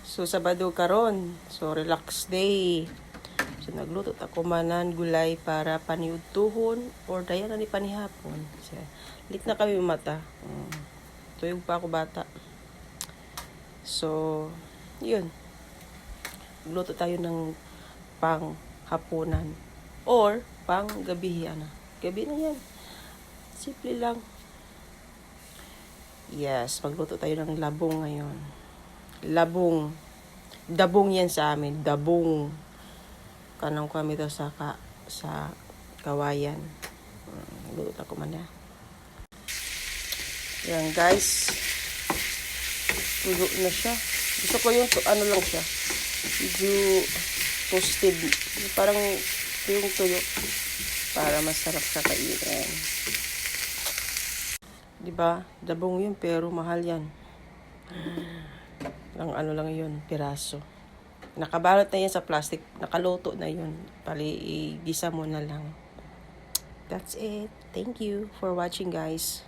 So, Sabado karon. So, relax day. So, nagluto ako manan gulay para paniudtuhon or daya na ni panihapon. So, lit na kami mata. Tuyog pa ako bata. So, yun. Luto tayo ng pang hapunan or pang gabi na. Gabi na yan. Simple lang. Yes, magluto tayo ng labong ngayon. Labong. Dabong yan sa amin. Dabong. Kanang kami to sa kawayan. Luto ako man yan. Yan guys. Tuyo na siya. Gusto ko yung ano lang siya. Medyo toasted. Parang tuyong tuyo. Para masarap sa kainin. Diba? Dabong yun pero mahal yan. Ang ano lang yun, piraso. Nakabalot na yan sa plastic. Nakaluto na yun. Pali, igisa mo na lang. That's it. Thank you for watching guys.